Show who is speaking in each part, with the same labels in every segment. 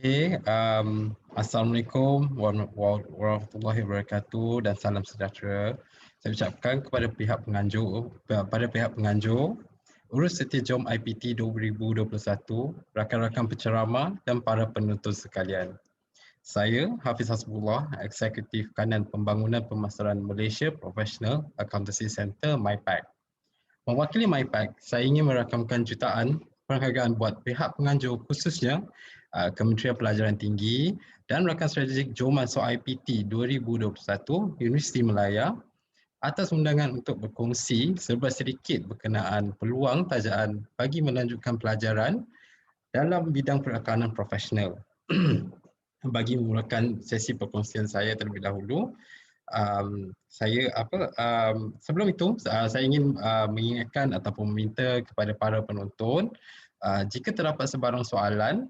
Speaker 1: Okay, Assalamualaikum warahmatullahi wabarakatuh dan salam sejahtera. Saya ucapkan kepada pihak penganjur, Urus Setiausaha IPT 2021, rakan-rakan penceramah dan para penonton sekalian. Saya Hafiz Hasbullah, Eksekutif Kanan Pembangunan Pemasaran Malaysia Professional Accountancy Center MIPAC. Mewakili MIPAC, saya ingin merakamkan jutaan penghargaan buat pihak penganjur khususnya Kementerian Pelajaran Tinggi dan Rakan Strategik Johor Mansur IPT 2021 Universiti Malaya atas undangan untuk berkongsi serba sedikit berkenaan peluang tajaan bagi melanjutkan pelajaran dalam bidang perakaunan profesional. Bagi memulakan sesi perkongsian saya terlebih dahulu, sebelum itu saya ingin mengingatkan ataupun meminta kepada para penonton, jika terdapat sebarang soalan,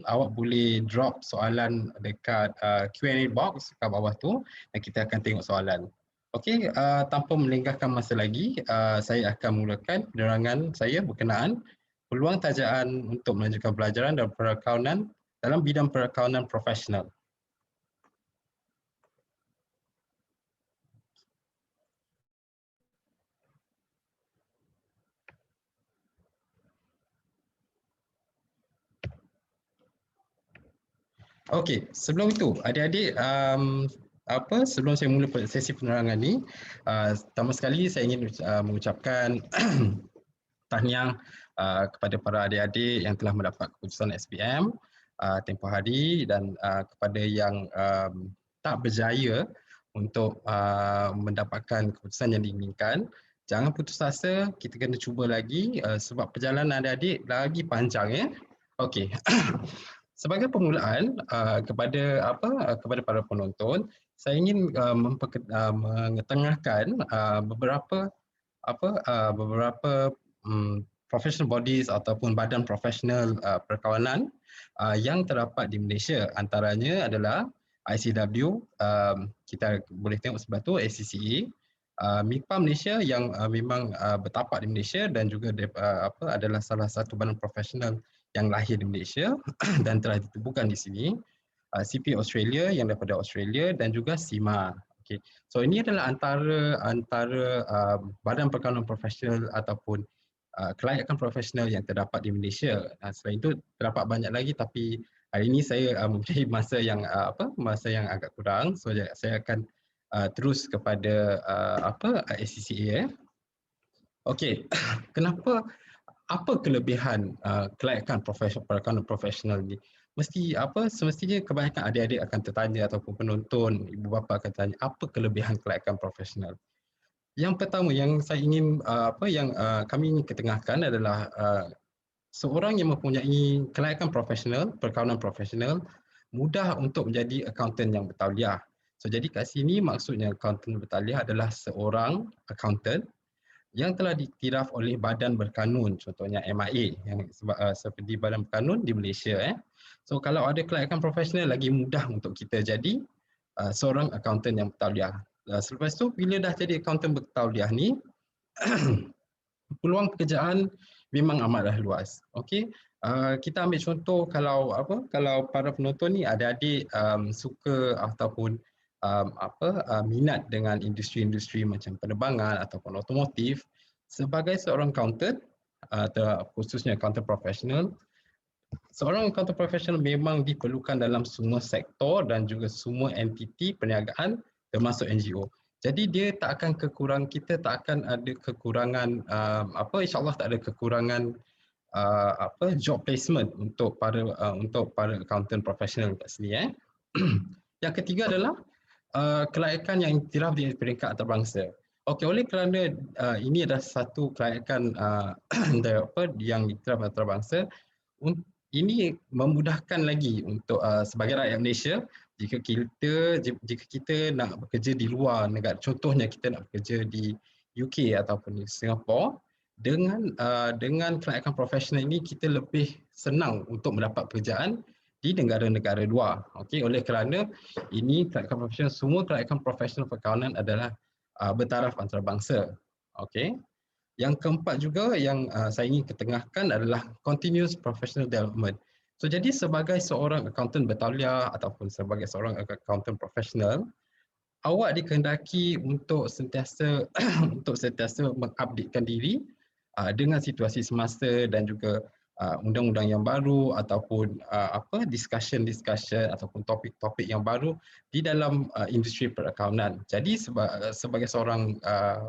Speaker 1: awak boleh drop soalan dekat Q&A box kat bawah tu dan kita akan tengok soalan. Okey, tanpa melengahkan masa lagi, saya akan mulakan penerangan saya berkenaan peluang tajaan untuk melanjutkan pelajaran dalam bidang perakaunan profesional. Okey, sebelum itu, adik-adik, sebelum saya mula sesi penerangan ni, pertama sekali saya ingin mengucapkan tahniah kepada para adik-adik yang telah mendapat keputusan SPM tempoh hari dan kepada yang tak berjaya untuk mendapatkan keputusan yang diinginkan. Jangan putus asa, kita kena cuba lagi sebab perjalanan adik-adik lagi panjang ya. Okey. Sebagai permulaan kepada para penonton, saya ingin mengetengahkan beberapa professional bodies ataupun badan profesional perkawanan yang terdapat di Malaysia. Antaranya adalah ICW, kita boleh tengok sebelah tu, ACCA, MIPA Malaysia yang memang bertapak di Malaysia dan juga adalah salah satu badan profesional yang lahir di Malaysia dan telah ditemukan di sini. CP Australia yang daripada Australia dan juga SIMA. Okay. So ini adalah antara badan perkawanan profesional ataupun kelayakan profesional yang terdapat di Malaysia. Selain itu terdapat banyak lagi tapi hari ini saya mempunyai masa yang agak kurang, so saya akan terus kepada ACCA. Okey, kenapa, apa kelebihan kelayakan perkawanan profesional ni? Semestinya kebanyakan adik-adik akan tertanya ataupun penonton, ibu bapa akan tanya, apa kelebihan kelayakan profesional? Yang pertama yang saya ingin kami ingin ketengahkan adalah seorang yang mempunyai kelayakan profesional, perkawanan profesional, mudah untuk menjadi akaunten yang bertauliah. So jadi kat sini maksudnya akaunten bertauliah adalah seorang akaunten yang telah diiktiraf oleh badan berkanun, contohnya MIA yang seperti badan berkanun di Malaysia. So kalau ada kelayakan profesional lagi mudah untuk kita jadi seorang akaunten yang bertauliah. Selepas tu bila dah jadi akaunten bertauliah ni peluang pekerjaan memang amatlah luas. Okey, kita ambil contoh kalau para penonton ni adik-adik suka ataupun minat dengan industri-industri macam penerbangan ataupun otomotif, sebagai seorang accountant khususnya accountant profesional, seorang accountant profesional memang diperlukan dalam semua sektor dan juga semua entiti perniagaan termasuk NGO. Jadi dia tak akan kita tak akan ada kekurangan insya-Allah tak ada kekurangan job placement untuk para accountant profesional kat sini. Yang ketiga adalah kelayakan yang iktiraf di peringkat antarabangsa. Okey, oleh kerana ini adalah satu kelayakan yang iktiraf antarabangsa, ini memudahkan lagi untuk sebagai rakyat Malaysia jika kita nak bekerja di luar negara, contohnya kita nak bekerja di UK ataupun di Singapura, dengan kelayakan profesional ini kita lebih senang untuk mendapat pekerjaan di negara-negara luar. Okey, oleh kerana ini kelayakan profesional, semua kelayakan profesional perkawanan adalah bertaraf antarabangsa. Okey. Yang keempat juga yang saya ingin ketengahkan adalah continuous professional development. So jadi sebagai seorang accountant bertauliah ataupun sebagai seorang accountant profesional, awak dikehendaki untuk sentiasa mengupdatekan diri dengan situasi semasa dan juga undang-undang yang baru ataupun discussion ataupun topik-topik yang baru di dalam industri perakaunan. Jadi sebagai seorang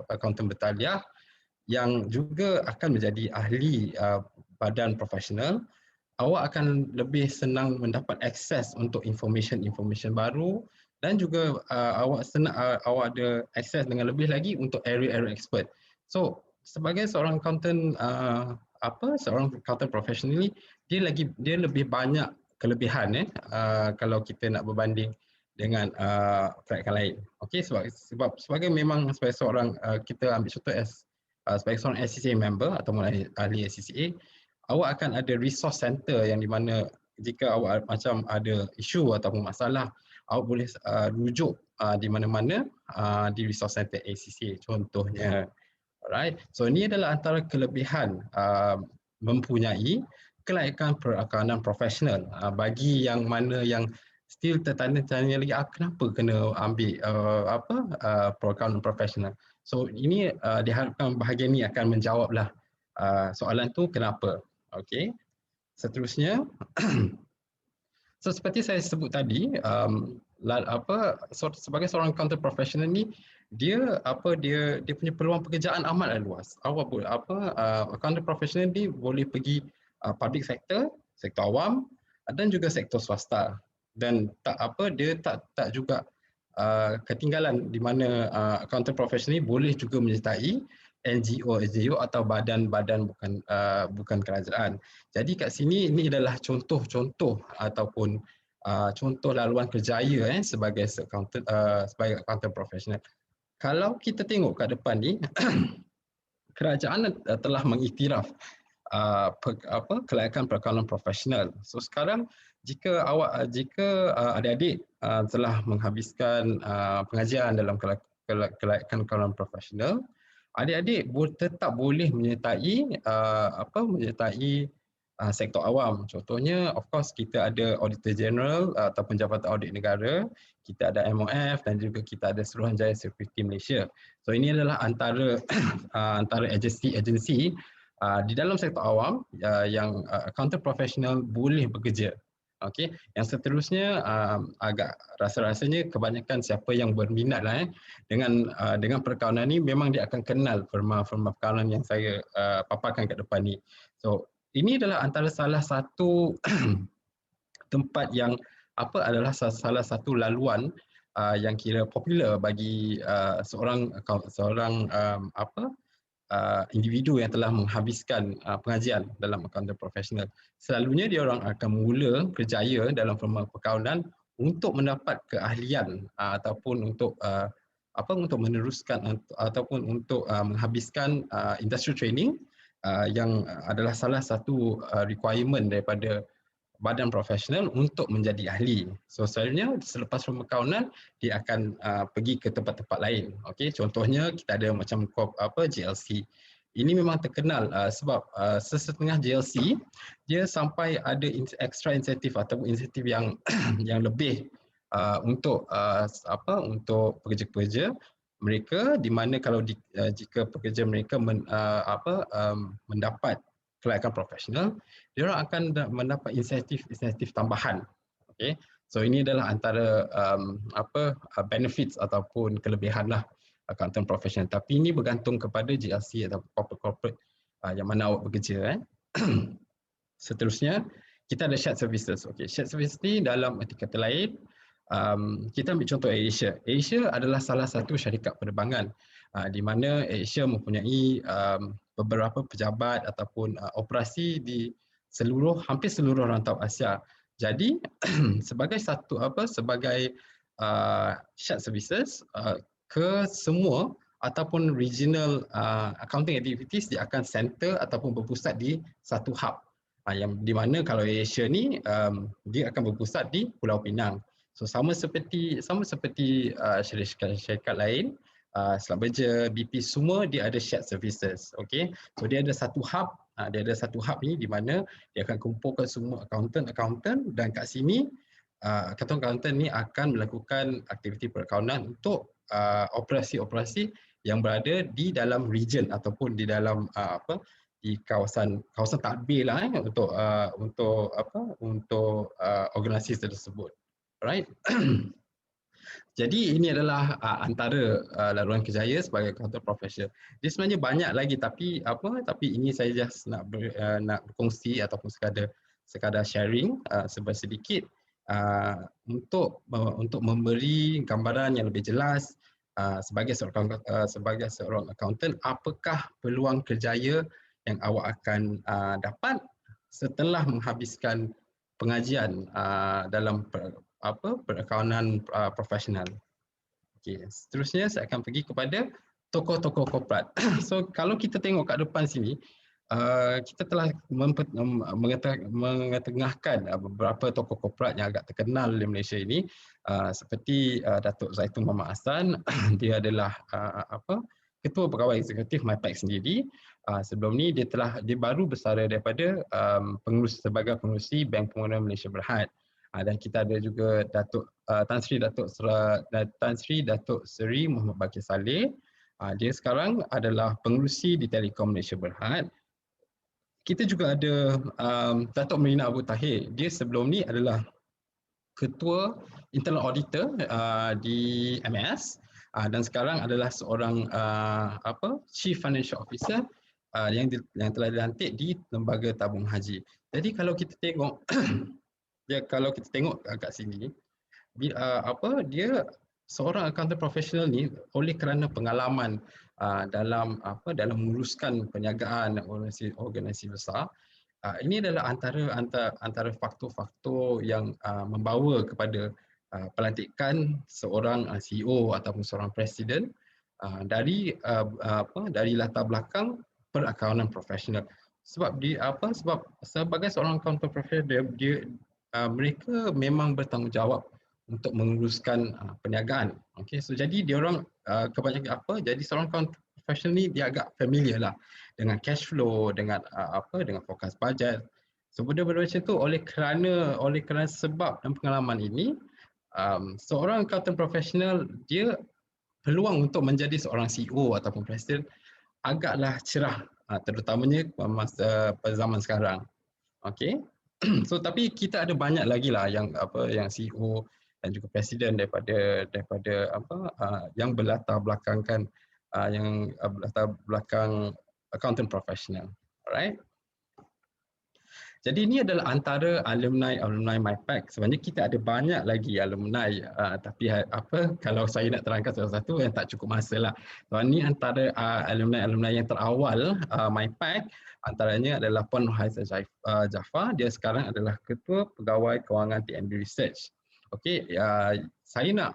Speaker 1: accountant bertauliah yang juga akan menjadi ahli badan profesional, awak akan lebih senang mendapat akses untuk information baru dan juga awak ada akses dengan lebih lagi untuk area expert. So sebagai seorang accountant seorang accountant profesional ni dia lebih banyak kelebihan kalau kita nak berbanding dengan kelayakan lain. Okey, sebab sebagai memang sebagai seorang kita ambil contoh sebagai seorang SCCA member ataupun ahli SCCA, awak akan ada resource center yang di mana jika awak macam ada isu ataupun masalah, awak boleh rujuk di mana-mana di resource center ACCA contohnya. Alright. So ini adalah antara kelebihan mempunyai kelayakan perakanan profesional. Bagi yang mana yang still tertanya-tanya lagi kenapa kena ambil perakanan profesional. So ini diharapkan bahagian ini akan menjawablah soalan tu kenapa. Okey. Seterusnya so seperti saya sebut tadi sebagai seorang accountant professional ni dia punya peluang pekerjaan amatlah luas. Awak accountant professional ni boleh pergi public sector, sektor awam dan juga sektor swasta. Dan dia tak juga ketinggalan di mana accountant professional ni boleh juga menyertai NGO atau badan-badan bukan kerajaan. Jadi kat sini ini adalah contoh-contoh ataupun contoh laluan kerjaya sebagai accountant profesional. Kalau kita tengok kat depan ni, kerajaan telah mengiktiraf kelayakan perakalan profesional. So sekarang jika adik-adik telah menghabiskan pengajian dalam kelayakan perakalan profesional, adik-adik tetap boleh menyertai sektor awam. Contohnya, of course, kita ada Auditor General ataupun Jabatan Audit Negara, kita ada MOF dan juga kita ada Suruhanjaya Security Malaysia. So ini adalah antara agensi-agensi di dalam sektor awam yang accountant profesional boleh bekerja. Okey, yang seterusnya agak rasa-rasanya kebanyakan siapa yang berminat dengan perakanan ni memang dia akan kenal firma-firma perakanan yang saya paparkan kat depan ni. So ini adalah antara salah satu tempat yang adalah salah satu laluan yang kira popular bagi seorang individu yang telah menghabiskan pengajian dalam accountant profesional. Selalunya dia orang akan mula kerjaya dalam firma perkawanan untuk mendapat keahlian ataupun untuk meneruskan ataupun untuk menghabiskan industrial training yang adalah salah satu requirement daripada badan profesional untuk menjadi ahli. So selalunya selepas pemekawanan dia akan pergi ke tempat-tempat lain. Okey, contohnya kita ada macam GLC. Ini memang terkenal sebab sesetengah GLC dia sampai ada extra insentif atau insentif yang yang lebih untuk pekerja-pekerja mereka, di mana kalau jika pekerja mereka mendapat kelayakan profesional, dia orang akan mendapat insentif tambahan. Okay, so ini adalah antara benefits ataupun kelebihan lah accountant profesional. Tapi ini bergantung kepada GLC atau corporate yang mana awak bekerja. Seterusnya kita ada shared services. Okay, shared services ni dalam erti kata lain, kita ambil contoh AirAsia. AirAsia adalah salah satu syarikat penerbangan di mana AirAsia mempunyai beberapa pejabat ataupun operasi di hampir seluruh rantau Asia. Jadi sebagai shared services ke semua ataupun regional accounting activities dia akan center ataupun berpusat di satu hub. Yang di mana kalau Asia ni dia akan berpusat di Pulau Pinang. So sama seperti syarikat lain, Selabberja, BP semua dia ada shared services. Okay, so dia ada satu hub. Dia ada satu hub ni di mana dia akan kumpulkan semua accountant dan kat sini accountant ni akan melakukan aktiviti perakaunan untuk operasi-operasi yang berada di dalam region ataupun di dalam di kawasan tadbir lah untuk organisasi tersebut. Right? Jadi ini adalah antara laluan kerjaya sebagai accountant profesional. Dia sebenarnya banyak lagi tapi ini saya just nak berkongsi ataupun sekadar sharing sedikit untuk memberi gambaran yang lebih jelas sebagai seorang accountant apakah peluang kerjaya yang awak akan dapat setelah menghabiskan pengajian dalam perakaunan profesional. Okey, seterusnya saya akan pergi kepada tokoh-tokoh korporat. So kalau kita tengok kat depan sini, kita telah mengetengahkan beberapa tokoh korporat yang agak terkenal di Malaysia ini, seperti Datuk Zaitun Muhammad Hassan. Dia adalah Ketua Pegawai Eksekutif MyPac sendiri. Sebelum ni dia baru bersara daripada sebagai pengerusi Bank Pembangunan Malaysia Berhad. Dan kita ada juga Tan Sri Datuk Seri Muhammad Bakir Saleh. Dia sekarang adalah pengerusi di Telekom Malaysia Berhad. Kita juga ada Datuk Merina Abu Tahir. Dia sebelum ni adalah Ketua Internal Auditor di MAS dan sekarang adalah seorang Chief Financial Officer yang telah dilantik di Lembaga Tabung Haji. Jadi kalau kita tengok kat sini, dia seorang accountant profesional ni oleh kerana pengalaman dalam menguruskan perniagaan organisasi besar. Ini adalah antara faktor-faktor yang membawa kepada pelantikan seorang CEO ataupun seorang presiden dari latar belakang perakaunan profesional. Sebab sebagai seorang accountant profesional mereka memang bertanggungjawab untuk menguruskan perniagaan. Okey, so jadi dia orang kebanyakan jadi seorang accountant profesional ni dia agak familiar lah dengan cash flow, dengan dengan forecast budget. So benda-benda macam tu oleh kerana sebab dan pengalaman ini, seorang accountant profesional dia peluang untuk menjadi seorang CEO ataupun presiden agaklah cerah, terutamanya pada zaman sekarang. Okey. So tapi kita ada banyak lagi lah yang CEO dan juga presiden daripada yang berlatar belakangkan yang berlatar belakang accountant professional. Alright. Jadi ini adalah antara alumni MyPact. Sebenarnya kita ada banyak lagi alumni, tapi kalau saya nak terangkan satu-satu yang tak cukup masa lah. So, ini antara alumni yang terawal MyPact, antaranya adalah Puan Nurhaiza Jaafar. Dia sekarang adalah Ketua Pegawai Kewangan TNB Research. Okey, saya nak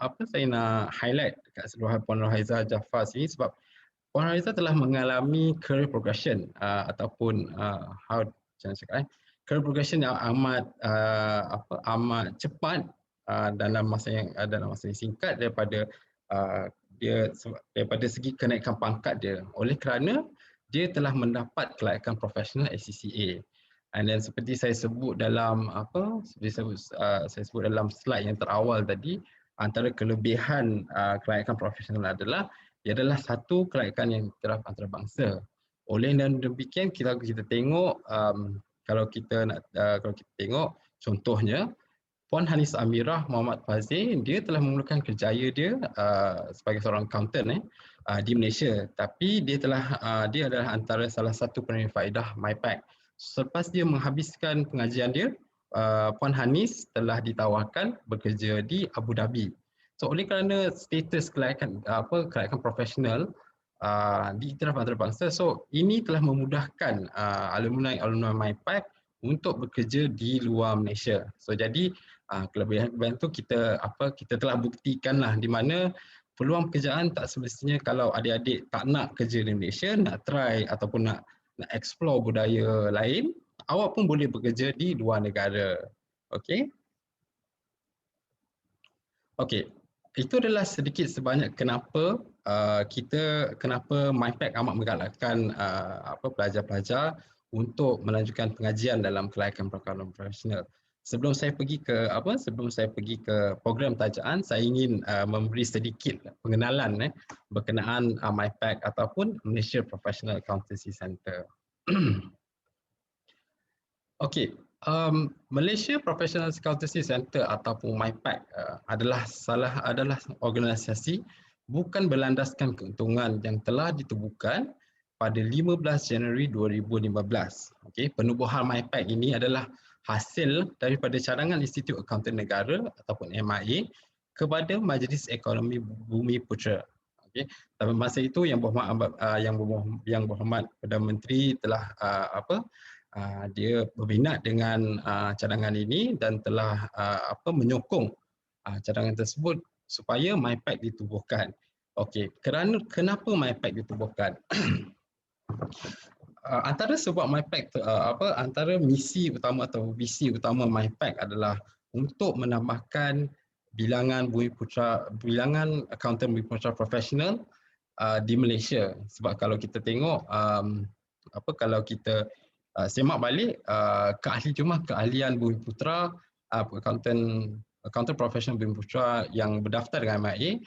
Speaker 1: highlight dekat seluruh Puan Nurhaiza Jaafar sini sebab Puan Nurhaiza telah mengalami career progression ataupun career progression yang amat cepat dalam masa yang singkat daripada segi kenaikan pangkat dia, oleh kerana dia telah mendapat kelayakan profesional ACCA. And then seperti saya sebut dalam saya sebut dalam slide yang terawal tadi, antara kelebihan kelayakan profesional adalah ia adalah satu kelayakan yang taraf antarabangsa. Oleh dan demikian kita tengok kalau kita tengok contohnya Puan Hanis Amirah Muhammad Fazil, dia telah memulakan kerjaya dia sebagai seorang accountant di Malaysia, tapi dia adalah antara salah satu penerima faedah MyPact. Selepas dia menghabiskan pengajian dia, Puan Hanis telah ditawarkan bekerja di Abu Dhabi. So oleh kerana status kelayakan profesional di taraf antarabangsa, so ini telah memudahkan alumni MyPact untuk bekerja di luar Malaysia. So jadi kelebihan tu kita telah buktikanlah di mana peluang pekerjaan tak semestinya kalau adik-adik tak nak kerja di Malaysia, nak try ataupun nak explore budaya lain, awak pun boleh bekerja di luar negara. Okey. Okey. Itu adalah sedikit sebanyak kenapa MyPact amat menggalakkan pelajar-pelajar untuk melanjutkan pengajian dalam kelayakan perakaunan profesional. Sebelum saya pergi ke program tajaan, saya ingin memberi sedikit pengenalan berkenaan MyPact ataupun Malaysia Professional Accountancy Centre. Okey. Malaysia Professional Accountancy Centre ataupun MyPact adalah organisasi bukan berlandaskan keuntungan yang telah ditubuhkan pada 15 Januari 2015. Okey, penubuhan MyPact ini adalah hasil daripada cadangan Institut Accountant Negara ataupun MIA kepada Majlis Ekonomi Bumi Putra. Okey, pada masa itu yang berhormat Perdana Menteri telah dia berminat dengan cadangan ini dan telah menyokong cadangan tersebut supaya MyPact ditubuhkan. Okey, kenapa MyPact ditubuhkan? Antara sebab MyPact antara misi utama atau visi utama MyPact adalah untuk menambahkan bilangan accountant Bumi Putra profesional di Malaysia. Sebab kalau kita tengok kalau kita semak balik keahlian Bumi Putra, accountant professional Bumi Putra yang berdaftar dengan MIA,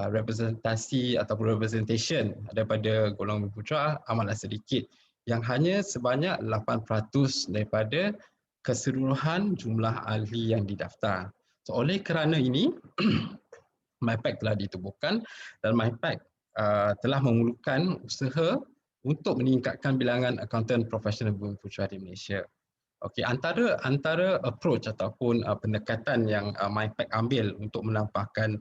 Speaker 1: representasi ataupun representation daripada golongan Bumi Putra amatlah sedikit, yang hanya sebanyak 8% daripada keseluruhan jumlah ahli yang didaftar. So oleh kerana ini MyPact telah ditubuhkan dan MyPact telah memulakan usaha untuk meningkatkan bilangan accountant profesional Bumi Putra di Malaysia. Okey, antara approach ataupun pendekatan yang MyPact ambil untuk menampakkan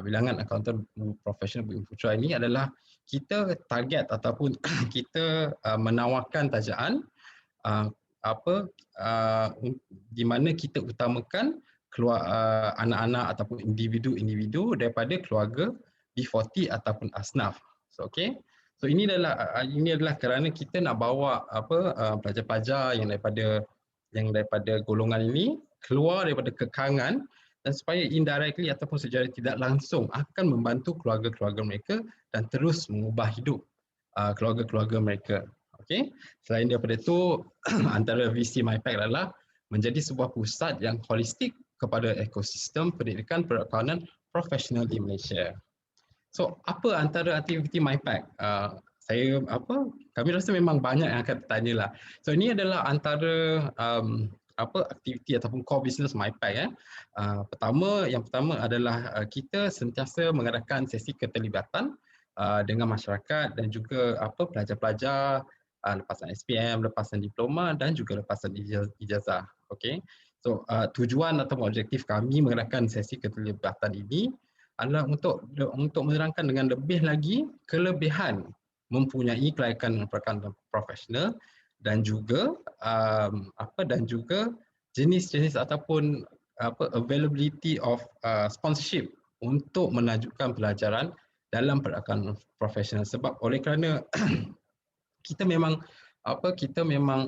Speaker 1: bilangan accountant profesional Bumi Putra ini adalah kita target ataupun kita menawarkan tajaan uh, apa di mana kita utamakan anak-anak ataupun individu-individu daripada keluarga B40 ataupun asnaf. So okey. So ini adalah kerana kita nak bawa pelajar-pelajar yang daripada golongan ini keluar daripada kekangan, dan supaya indirectly ataupun secara tidak langsung akan membantu keluarga-keluarga mereka dan terus mengubah hidup keluarga-keluarga mereka. Okey. Selain daripada itu, antara visi MyPact adalah menjadi sebuah pusat yang holistik kepada ekosistem pendidikan perakaunan profesional di Malaysia. So, apa antara aktiviti MyPact? Kami rasa memang banyak yang akan bertanya lah. So, ini adalah antara aktiviti ataupun core business MyPact. Yang pertama adalah kita sentiasa mengadakan sesi keterlibatan dengan masyarakat dan juga pelajar-pelajar lepasan SPM, lepasan diploma dan juga lepasan ijazah. Okay. So, tujuan atau objektif kami mengadakan sesi keterlibatan ini adalah untuk menerangkan dengan lebih lagi kelebihan mempunyai kelayakan perakaunan profesional dan juga jenis-jenis ataupun availability of sponsorship untuk melanjutkan pelajaran dalam perakaunan profesional. Sebab oleh kerana kita memang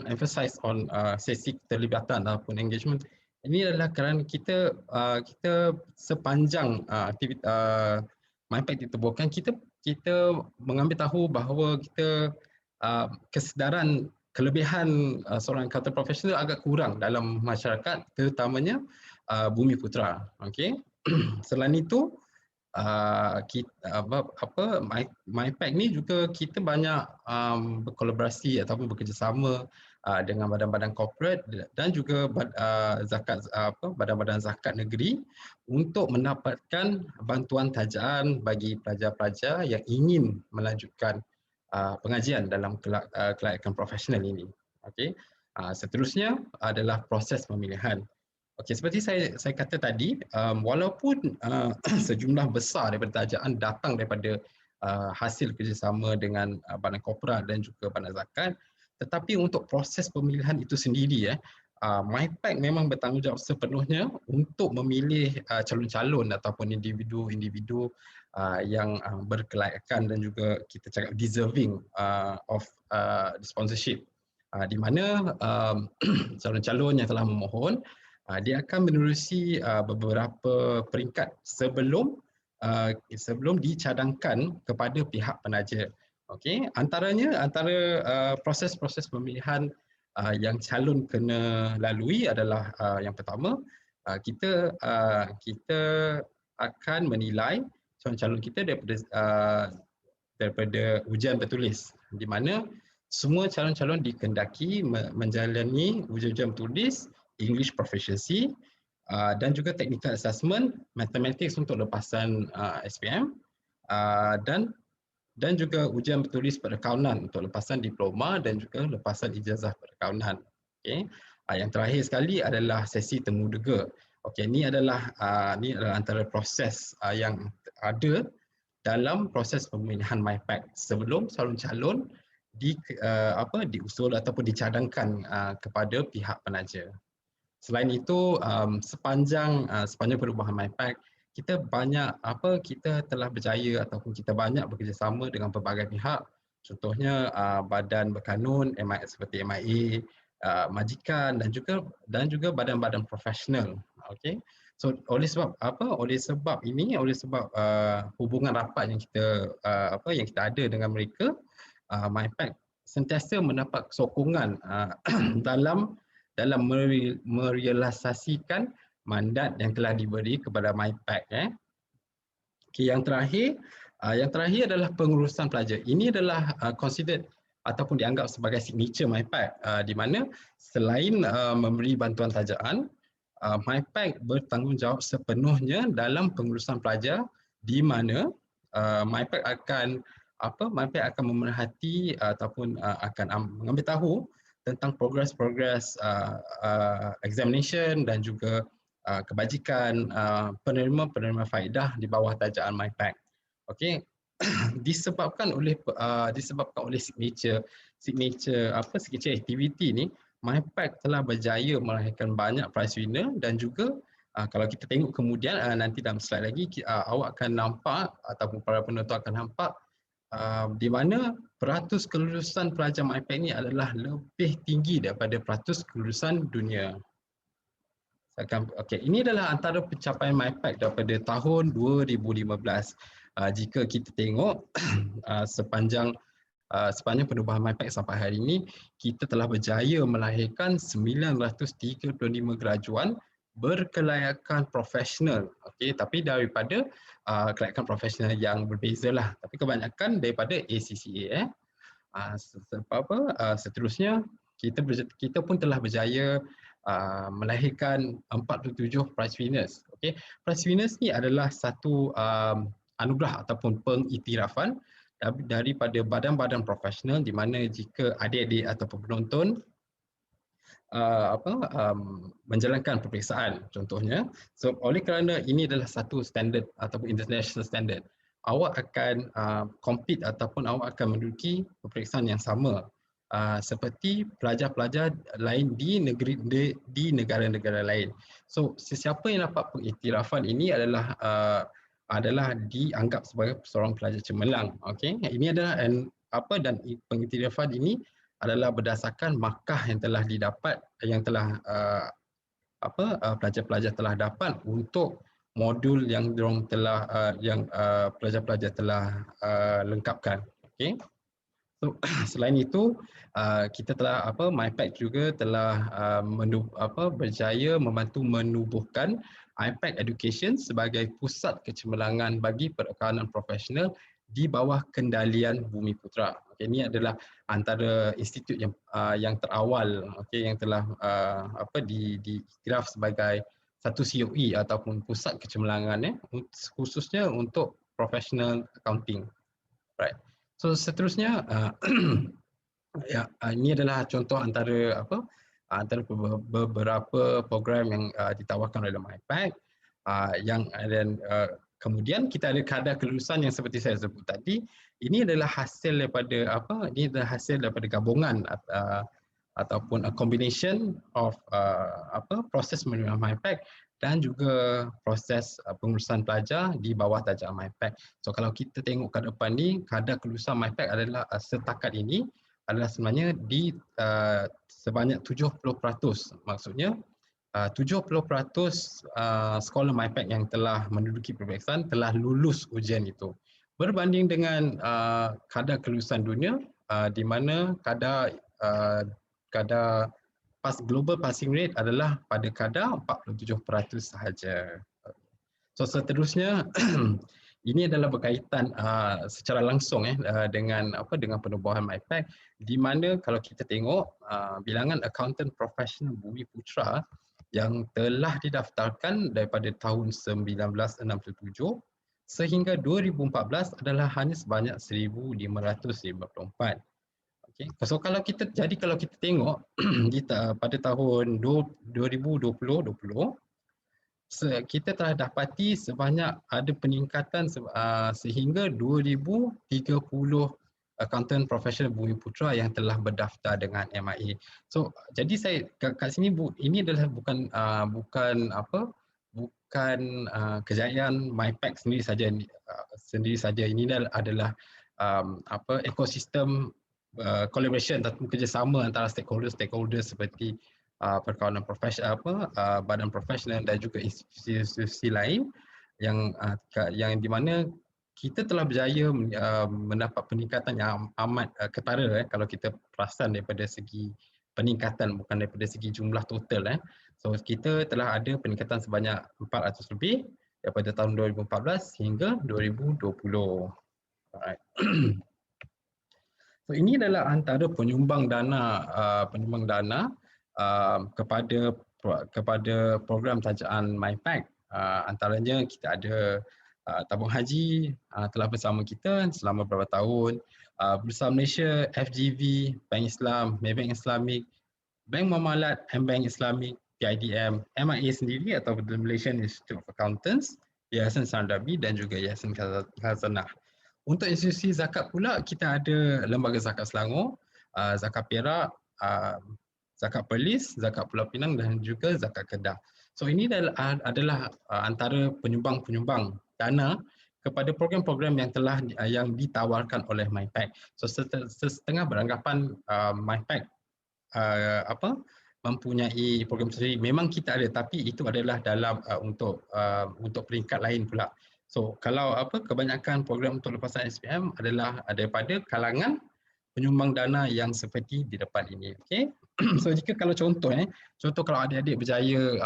Speaker 1: emphasize on sesi keterlibatan ataupun engagement. Ini adalah kerana kita sepanjang aktiviti MyPact ditubuhkan, kita mengambil tahu bahawa kita kesedaran kelebihan seorang accountant profesional agak kurang dalam masyarakat, terutamanya Bumi Putra. Okey. Selain itu, MyPact ni juga kita banyak berkolaborasi ataupun bekerjasama dengan badan-badan corporate dan juga badan-badan zakat negeri untuk mendapatkan bantuan tajaan bagi pelajar-pelajar yang ingin melanjutkan pengajian dalam kelayakan profesional ini. Okey. Seterusnya adalah proses pemilihan. Okey, seperti saya kata tadi, walaupun sejumlah besar daripada tajaan datang daripada hasil kerjasama dengan badan korporat dan juga badan zakat, tetapi untuk proses pemilihan itu sendiri, MyPact memang bertanggungjawab sepenuhnya untuk memilih calon-calon ataupun individu-individu yang berkelayakan dan juga kita cakap deserving of the sponsorship. Di mana calon-calon yang telah memohon dia akan menerusi beberapa peringkat sebelum dicadangkan kepada pihak penaja. Okey, antara proses-proses pemilihan yang calon kena lalui adalah yang pertama, kita akan menilai calon-calon kita daripada ujian bertulis, di mana semua calon-calon dikehendaki menjalani ujian bertulis English proficiency dan juga technical assessment, mathematics untuk lepasan SPM dan juga ujian bertulis perakaunan untuk lepasan diploma dan juga lepasan ijazah perakaunan. Okay. Yang terakhir sekali adalah sesi temu dega. Okay, ini adalah antara proses yang ada dalam proses pemilihan MyPact sebelum calon-calon diusul ataupun dicadangkan kepada pihak penaja. Selain itu, sepanjang perubahan MyPact, kita telah berjaya ataupun kita banyak bekerjasama dengan pelbagai pihak. Contohnya badan berkanun seperti MIA, majikan dan juga badan-badan profesional. Okey. So oleh sebab hubungan rapat yang kita ada dengan mereka, MyPact sentiasa mendapat sokongan dalam merealisasikan mandat yang telah diberi kepada MyPact. Okay, yang terakhir adalah pengurusan pelajar. Ini adalah considered ataupun dianggap sebagai signature MyPact, di mana selain memberi bantuan tajaan, MyPact bertanggungjawab sepenuhnya dalam pengurusan pelajar, di mana MyPact akan memerhati ataupun akan mengambil tahu tentang progres examination dan juga kebajikan penerima faedah di bawah tajaan MyPact. Okey. disebabkan oleh signature aktiviti ni, MyPact telah berjaya melahirkan banyak prize winner dan juga kalau kita tengok kemudian nanti dalam slide lagi awak akan nampak ataupun para penonton akan nampak di mana peratus kelulusan pelajar MyPact ni adalah lebih tinggi daripada peratus kelulusan dunia. Okey, ini adalah antara pencapaian MyPact daripada tahun 2015. Jika kita tengok sepanjang penubuhan MyPact sampai hari ini, kita telah berjaya melahirkan 935 graduan berkelayakan profesional. Okey, tapi daripada kelayakan profesional yang berbeza lah. Tapi kebanyakan daripada ACCA. Seterusnya kita pun telah berjaya melahirkan 47 prize winners. Okay. Prize winners ni adalah satu anugerah ataupun pengiktirafan daripada badan-badan profesional di mana jika adik-adik ataupun penonton menjalankan peperiksaan contohnya. So oleh kerana ini adalah satu standard ataupun international standard, awak akan compete ataupun awak akan menduduki peperiksaan yang sama seperti pelajar-pelajar lain di negara-negara lain. So sesiapa yang dapat pengiktirafan ini adalah dianggap sebagai seorang pelajar cemerlang. Okey, ini adalah dan pengiktirafan ini adalah berdasarkan markah yang telah didapat, yang telah pelajar-pelajar telah dapat untuk modul yang pelajar-pelajar telah lengkapkan. Okey. So, selain itu kita telah MyPact juga telah berjaya membantu menubuhkan iPact Education sebagai pusat kecemerlangan bagi perakanan profesional di bawah kendalian Bumiputra. Okay, ini adalah antara institut yang terawal, yang telah diiktiraf sebagai satu COE ataupun pusat kecemerlangan khususnya untuk professional accounting. Right. So seterusnya ini adalah contoh antara beberapa program yang ditawarkan oleh MyPact kemudian kita ada kadar kelulusan yang seperti saya sebut tadi. Ini adalah hasil daripada gabungan ataupun a combination of proses menerima MyPact dan juga proses pengurusan pelajar di bawah tajuk MyPact. So kalau kita tengok ke depan ni, kadar kelulusan MyPact adalah setakat ini adalah sebenarnya di sebanyak 70%. Maksudnya 70% sekolah MyPact yang telah menduduki peperiksaan telah lulus ujian itu. Berbanding dengan kadar kelulusan dunia di mana kadar global passing rate adalah pada kadar 47% sahaja. So seterusnya ini adalah berkaitan secara langsung dengan penubuhan MyPact, di mana kalau kita tengok bilangan accountant professional Bumiputra yang telah didaftarkan daripada tahun 1967 sehingga 2014 adalah hanya sebanyak 1,554. Okay. So kalau kita tengok pada tahun 2020 kita telah dapati sebanyak ada peningkatan sehingga 2,030 accountant professional Bumiputra yang telah berdaftar dengan MIA. So jadi saya kat sini ini adalah bukan kejayaan MyPact sendiri saja. Ini adalah ekosistem collaboration ataupun kerjasama antara stakeholder seperti perkawanan profesional, badan profesional dan juga institusi lain yang di mana kita telah berjaya mendapat peningkatan yang amat ketara kalau kita perasan daripada segi peningkatan, bukan daripada segi jumlah total. So kita telah ada peningkatan sebanyak 400 lebih daripada tahun 2014 hingga 2020. Alright. So ini adalah antara penyumbang dana kepada program tajaan MyPact. Antaranya kita ada tabung haji telah bersama kita selama beberapa tahun, Bursa Malaysia, FGV, Bank Islam, Maybank Islamic, Bank Muamalat, M-Bank Islamic, PIDM, MIA sendiri atau The Malaysian Institute of Accountants, Yayasan Sandabi dan juga Yayasan Khazanah. Untuk institusi zakat pula, kita ada Lembaga Zakat Selangor, Zakat Perak, Zakat Perlis, Zakat Pulau Pinang dan juga Zakat Kedah. So ini adalah antara penyumbang-penyumbang dana kepada program-program yang telah yang ditawarkan oleh MyPact. So setengah beranggapan MyPact mempunyai program sendiri. Memang kita ada, tapi itu adalah dalam untuk peringkat lain pula. So kalau kebanyakan program untuk lepasan SPM adalah daripada kalangan penyumbang dana yang seperti di depan ini. Okey. So jika kalau contoh kalau adik-adik berjaya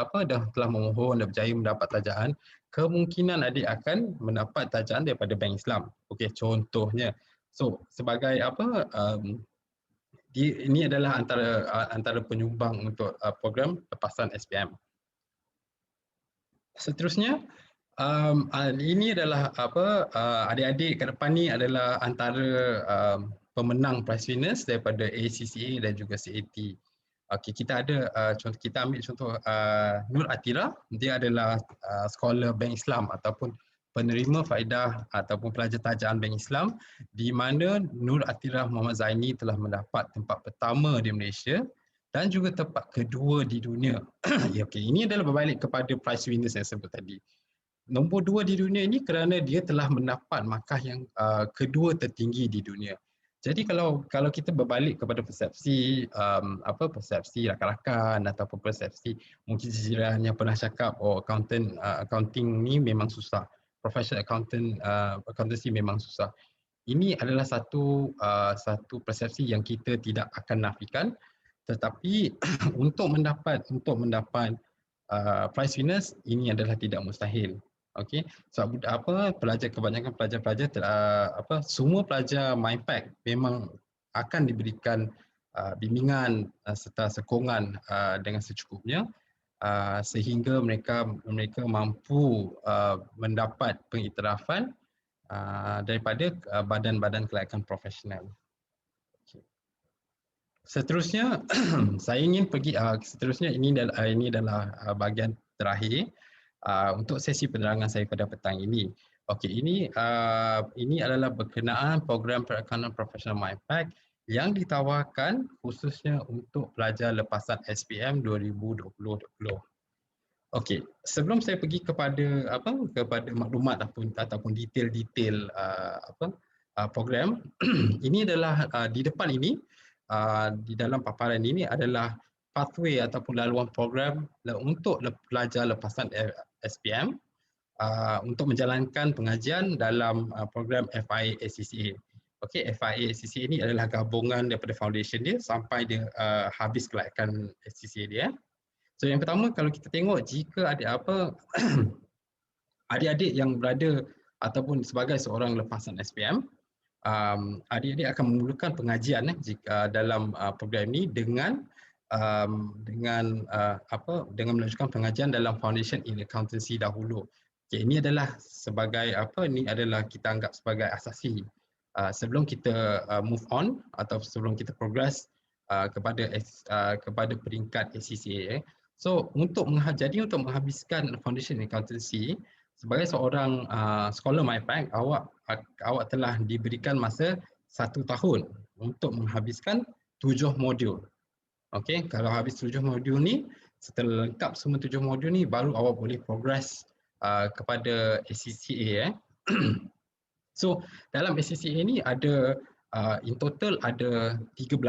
Speaker 1: telah memohon dan berjaya mendapat tajaan, kemungkinan adik akan mendapat tajaan daripada Bank Islam. Okey, contohnya. So sebagai ini adalah antara penyumbang untuk program lepasan SPM. Seterusnya, ini adalah adik-adik ke depan ni adalah antara pemenang prize winners daripada ACCA dan juga CAT. Okey, kita ada kita ambil contoh Nur Atira, dia adalah scholar Bank Islam ataupun penerima faedah ataupun pelajar tajaan Bank Islam, di mana Nur Atira Muhammad Zaini telah mendapat tempat pertama di Malaysia dan juga tempat kedua di dunia. Okey, ini adalah berbalik kepada prize winners yang saya sebut tadi. Nombor 2 di dunia ini kerana dia telah mendapat markah yang kedua tertinggi di dunia. Jadi kalau kita berbalik kepada persepsi persepsi rakan-rakan ataupun persepsi mungkin jiran yang pernah cakap accounting ni memang susah. Professional accountancy memang susah. Ini adalah satu persepsi yang kita tidak akan nafikan, tetapi untuk mendapat prize winners ini adalah tidak mustahil. Okey, sebab kebanyakan pelajar-pelajar semua pelajar MyPact memang akan diberikan bimbingan serta sokongan dengan secukupnya sehingga mereka mampu mendapat pengiktirafan daripada badan-badan kelayakan profesional. Okay. Seterusnya saya ingin pergi seterusnya ini adalah bahagian terakhir untuk sesi penerangan saya pada petang ini. Okey, ini adalah berkenaan program perakiranan profesional MyPact yang ditawarkan khususnya untuk pelajar lepasan SPM 2020. Okey, sebelum saya pergi kepada maklumat ataupun detail-detail program, ini adalah di depan ini di dalam paparan ini adalah pathway ataupun laluan program untuk pelajar lepasan SPM untuk menjalankan pengajian dalam program FIA ACCA. Okey, FIA ACCA ini adalah gabungan daripada foundation dia sampai dia habis kelayakan SCCA dia. So yang pertama, kalau kita tengok jika ada adik-adik yang berada ataupun sebagai seorang lepasan SPM, adik-adik akan memerlukan pengajian jika dalam program ini dengan menunjukkan pengajian dalam Foundation in Accountancy dahulu. Okay, ini adalah sebagai ini adalah kita anggap sebagai asasi sebelum kita move on atau sebelum kita progress kepada peringkat ACCA. So untuk menghabiskan Foundation in Accountancy sebagai seorang scholar MyPact, awak telah diberikan masa 1 tahun untuk menghabiskan 7 modul. Okey, kalau habis 7 modul ni, setelah lengkap semua 7 modul ni, baru awak boleh progress kepada ACCA. So dalam ACCA ni ada in total ada 13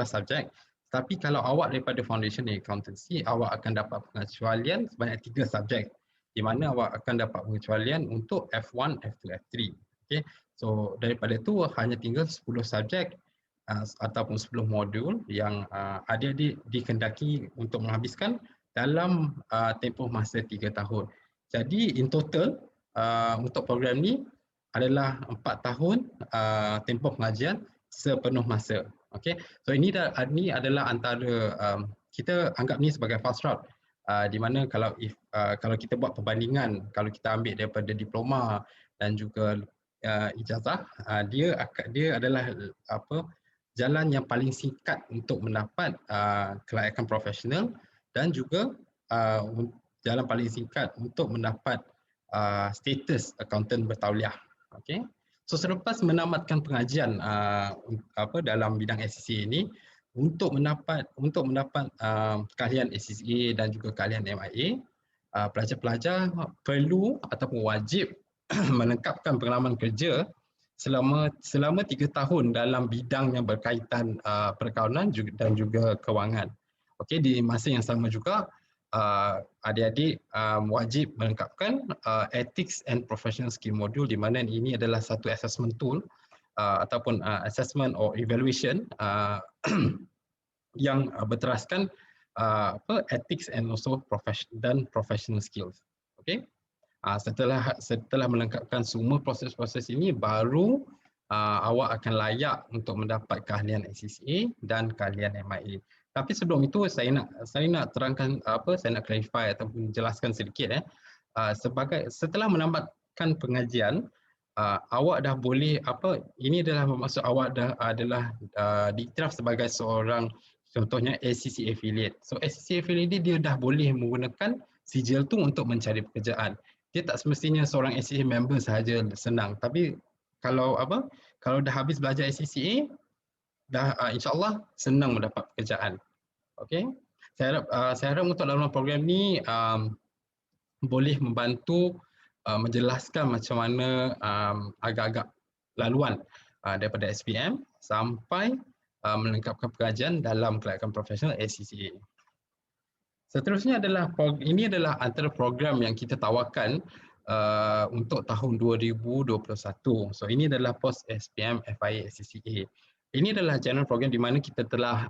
Speaker 1: subjek. Tapi kalau awak daripada Foundation in Accountancy, awak akan dapat pengecualian sebanyak 3 subjek, di mana awak akan dapat pengecualian untuk F1, F2, F3. Okay. So daripada tu hanya tinggal 10 subjek ataupun 10 modul yang adik-adik dikendaki untuk menghabiskan dalam tempoh masa 3 tahun. Jadi in total untuk program ni adalah 4 tahun tempoh pengajian sepenuh masa. Okay. So ini adalah antara kita anggap ni sebagai fast route. Di mana kalau kita buat perbandingan, kalau kita ambil daripada diploma dan juga ijazah, dia adalah jalan yang paling singkat untuk mendapat kelayakan profesional dan juga jalan paling singkat untuk mendapat status accountant bertauliah. Okay. So selepas menamatkan pengajian dalam bidang SCCA ini, untuk mendapat keahlian SCCA dan juga keahlian MIA, pelajar-pelajar perlu ataupun wajib melengkapkan pengalaman kerja selama 3 tahun dalam bidang yang berkaitan perakanan dan juga kewangan. Okey, di masa yang sama juga adik-adik wajib melengkapkan Ethics and Professional Skill Module, di mana ini adalah satu assessment tool ataupun assessment or evaluation yang berteraskan ethics and also professional skills. Okey. Setelah melengkapkan semua proses-proses ini, baru awak akan layak untuk mendapat keahlian SCCA dan keahlian MIA. Tapi sebelum itu saya nak terangkan saya nak clarify ataupun jelaskan sedikit setelah menamatkan pengajian, awak dah boleh ini adalah maksud awak adalah diiktiraf sebagai seorang contohnya SCCA affiliate. So SCCA affiliate dia dah boleh menggunakan sijil tu untuk mencari pekerjaan. Dia tak semestinya seorang SCCA member sahaja senang, tapi kalau dah habis belajar SCCA, dah insya-Allah senang mendapat pekerjaan. Okey. Saya harap untuk dalam program ni boleh membantu menjelaskan macam mana agak-agak laluan daripada SPM sampai melengkapkan pengajian dalam kelayakan profesional SCCA. Seterusnya ini adalah antara program yang kita tawarkan untuk tahun 2021. So ini adalah post SPM FIA SCCA. Ini adalah general program di mana kita telah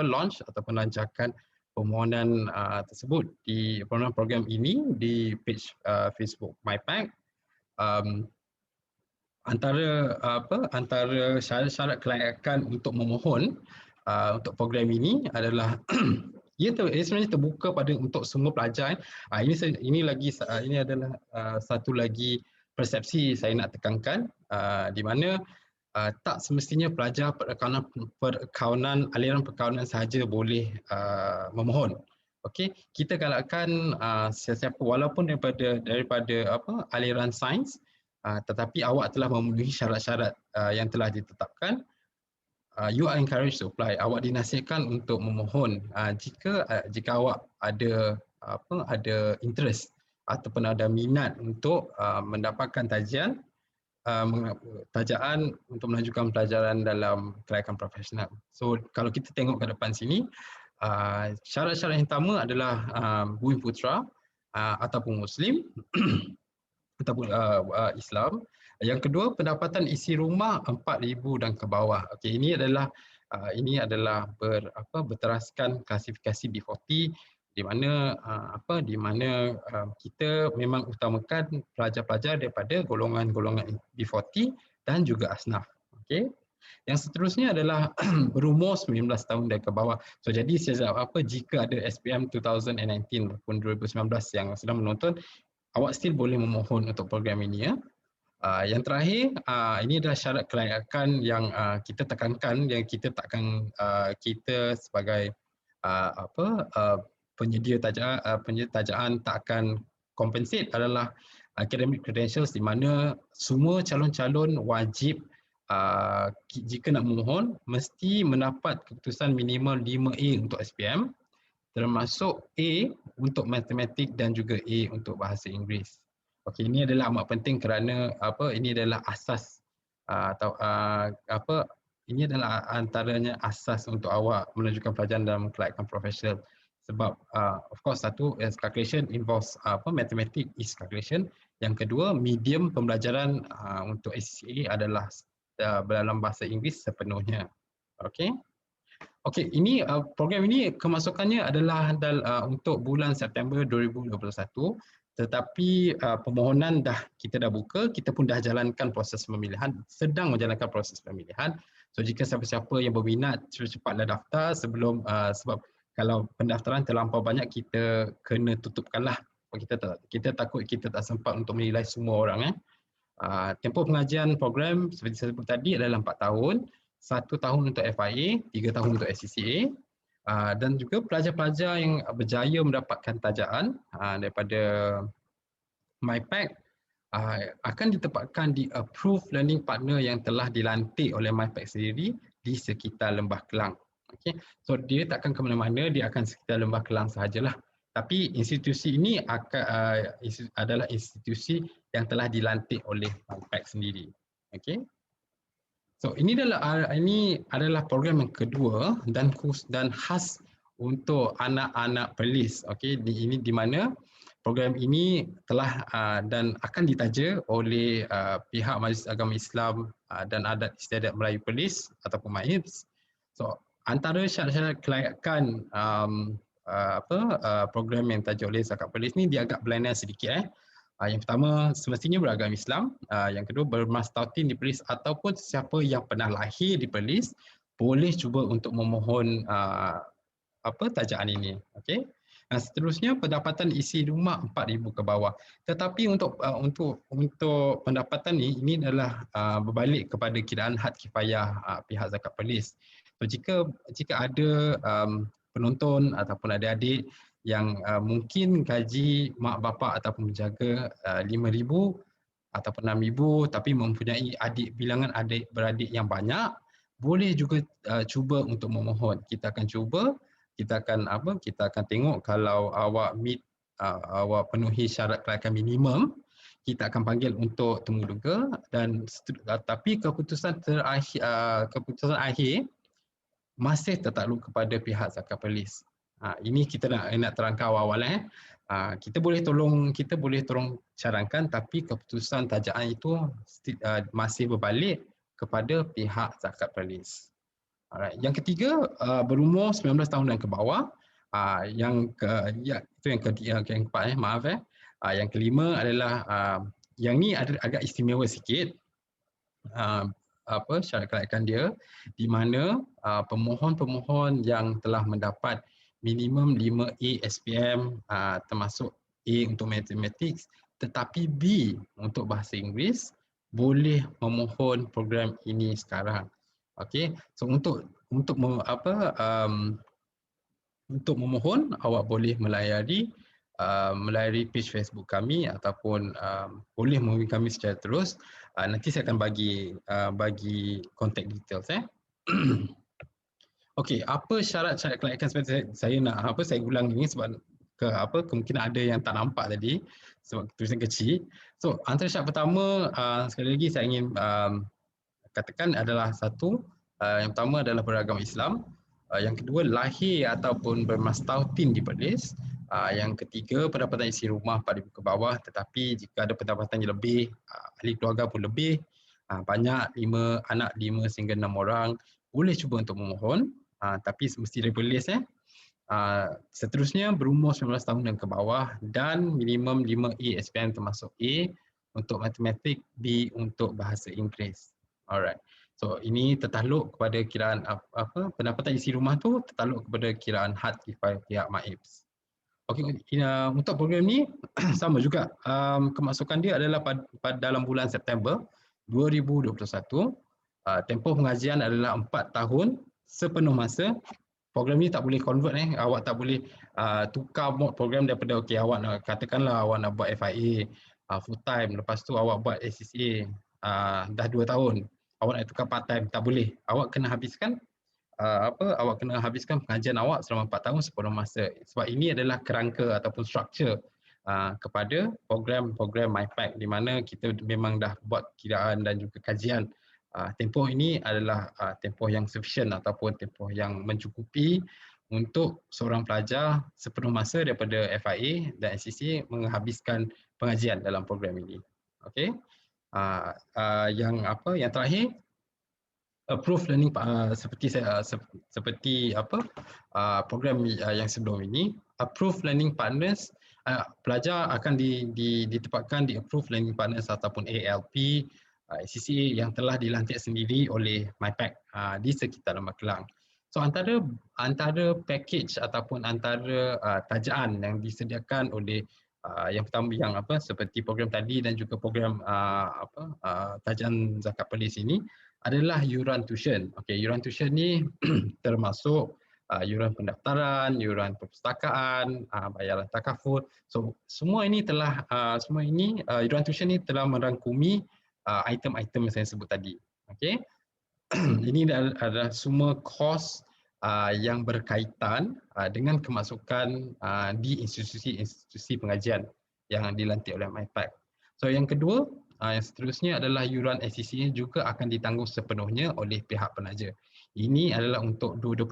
Speaker 1: launch ataupun lancarkan permohonan tersebut di program ini di page Facebook MyPack. Antara syarat-syarat kelayakan untuk memohon untuk program ini adalah ia sebenarnya terbuka untuk semua pelajar. Ini adalah satu lagi persepsi saya nak tekankan, di mana tak semestinya pelajar aliran perakanan sahaja boleh memohon. Okey, kita galakkan sesiapa walaupun daripada aliran sains, tetapi awak telah memenuhi syarat-syarat yang telah ditetapkan, you are encouraged to apply. Awak dinasihatkan untuk memohon jika awak ada interest ataupun ada minat untuk mendapatkan tajaan untuk melanjutkan pelajaran dalam kelayakan profesional. So kalau kita tengok ke depan sini, syarat-syarat yang pertama adalah Bumi Putra ataupun Muslim ataupun Islam. Yang kedua, pendapatan isi rumah 4,000 dan ke bawah. Okey, ini adalah berteraskan klasifikasi B40, di mana kita memang utamakan pelajar-pelajar daripada golongan-golongan B40 dan juga asnaf. Okey. Yang seterusnya adalah berumur 19 tahun dan ke bawah. So jadi jika ada SPM 2019 ataupun 2019 yang sedang menonton, awak still boleh memohon untuk program ini ya. Yang terakhir, ini adalah syarat kelayakan yang kita tekankan, yang kita sebagai penyedia tajaan tak akan compensate, adalah academic credentials, di mana semua calon-calon wajib jika nak memohon mesti mendapat keputusan minimal 5A untuk SPM, termasuk A untuk matematik dan juga A untuk bahasa Inggeris. Okey, ini adalah amat penting kerana ini adalah asas ini adalah antaranya asas untuk awak melanjutkan pelajaran dalam kelayakan profesional. Sebab of course satu, calculation involves mathematics is calculation. Yang kedua, medium pembelajaran untuk SCCA adalah dalam bahasa Inggeris sepenuhnya. Okey. Okey, ini program ini kemasukannya adalah untuk bulan September 2021, tetapi permohonan kita dah buka, kita pun dah jalankan proses pemilihan, sedang menjalankan proses pemilihan. So jika siapa-siapa yang berminat, cepatlah daftar sebelum sebab kalau pendaftaran terlampau banyak, kita kena tutupkanlah. Kita takut kita tak sempat untuk menilai semua orang. Tempoh pengajian program seperti saya sebut tadi adalah 4 tahun. 1 tahun untuk FIA, 3 tahun untuk SCCA, dan juga pelajar-pelajar yang berjaya mendapatkan tajaan daripada MyPack, akan ditempatkan di approved learning partner yang telah dilantik oleh MyPact sendiri di sekitar Lembah Kelang. Okay. So dia takkan ke mana-mana, dia akan sekitar Lembah Kelang sahajalah. Tapi institusi ini adalah institusi yang telah dilantik oleh MyPact sendiri. Okay. So ini adalah program yang kedua dan khas untuk anak-anak Perlis. Okay. Ini di mana program ini telah dan akan ditaja oleh pihak Majlis Agama Islam dan Adat Istiadat Melayu Perlis ataupun MAIPS. So antara syarat-syarat kelayakan program yang ditaja oleh Zakat Perlis ni dia agak berlainan sedikit. Yang pertama semestinya beragama Islam, yang kedua bermastautin di Perlis ataupun siapa yang pernah lahir di Perlis boleh cuba untuk memohon tajaan ini. Okey. Seterusnya pendapatan isi rumah 4,000 ke bawah. Tetapi untuk pendapatan ini adalah berbalik kepada kiraan had kifayah pihak Zakat Perlis. So jika ada penonton ataupun adik-adik yang mungkin gaji mak bapak ataupun menjaga 5,000 ataupun 6,000 tapi mempunyai bilangan adik beradik yang banyak, boleh juga cuba untuk memohon. Kita akan cuba, kita akan tengok kalau awak awak penuhi syarat kelayakan minimum, kita akan panggil untuk temu duga dan tapi keputusan akhir masih tertakluk kepada pihak Zakat Perlis. Ini kita nak terangkan awal-awal. Kita boleh tolong cadangkan tapi keputusan tajaan itu masih berbalik kepada pihak Zakat Perlis. Alright. Yang ketiga berumur 19 tahun dan ke bawah. Itu yang keempat maaf. Yang kelima adalah yang ni agak istimewa sikit. Syarat kelayakan dia di mana pemohon-pemohon yang telah mendapat minimum 5A SPM termasuk A untuk matematik tetapi B untuk bahasa Inggeris boleh memohon program ini sekarang. Okey. So untuk memohon awak boleh melayari page Facebook kami ataupun boleh menghubungi kami secara terus. Nanti saya akan bagi contact details. Okey, apa syarat-syarat kelayakan seperti saya ulang ini sebab kemungkinan ada yang tak nampak tadi sebab tulisan kecil. So antara syarat pertama sekali lagi saya ingin katakan adalah satu, yang pertama adalah beragama Islam, yang kedua lahir ataupun bermastautin di Perlis, yang ketiga pendapatan isi rumah 4,000 ke bawah tetapi jika ada pendapatan yang lebih, ahli keluarga pun lebih, banyak 5 anak 5 sehingga 6 orang boleh cuba untuk memohon, tapi mesti dari Perlis. Seterusnya berumur 19 tahun dan ke bawah dan minimum 5A SPM termasuk A untuk matematik, B untuk bahasa Inggeris. Alright. So ini tertakluk kepada kiraan pendapatan isi rumah tu tertakluk kepada kiraan had kifayah pihak MAIPS. Okey, untuk program ni sama juga kemasukan dia adalah pada dalam bulan September 2021. Tempoh pengajian adalah 4 tahun sepenuh masa. Program ni tak boleh convert awak tak boleh tukar mod program daripada awak nak katakanlah awak nak buat FIA full time, lepas tu awak buat ACCA dah 2 tahun, awak nak tukar part time, tak boleh. Awak kena habiskan pengajian awak selama 4 tahun sepenuh masa. Sebab ini adalah kerangka ataupun struktur kepada program MyPact di mana kita memang dah buat kiraan dan juga kajian. Tempoh ini adalah tempoh yang sufficient ataupun tempoh yang mencukupi untuk seorang pelajar sepenuh masa daripada FIA dan SCCA menghabiskan pengajian dalam program ini. Okey. Yang terakhir, approved learning seperti program yang sebelum ini, approved learning partners, pelajar akan ditempatkan di approved learning partners ataupun ALP SCCA yang telah dilantik sendiri oleh MyPact di sekitar Lembah Kelang. So antara package ataupun antara tajaan yang disediakan oleh yang pertama seperti program tadi dan juga program tajaan Zakat Perlis ini adalah yuran tuition. Okey, yuran tuition ni termasuk yuran pendaftaran, yuran perpustakaan, bayaran takaful. So semua ini yuran tuition ini telah merangkumi item-item yang saya sebut tadi. Okey. Ini adalah semua kos yang berkaitan dengan kemasukan di institusi-institusi pengajian yang dilantik oleh MyPact. So yang kedua, yang seterusnya adalah yuran SCCA juga akan ditanggung sepenuhnya oleh pihak penaja. Ini adalah untuk dua-dua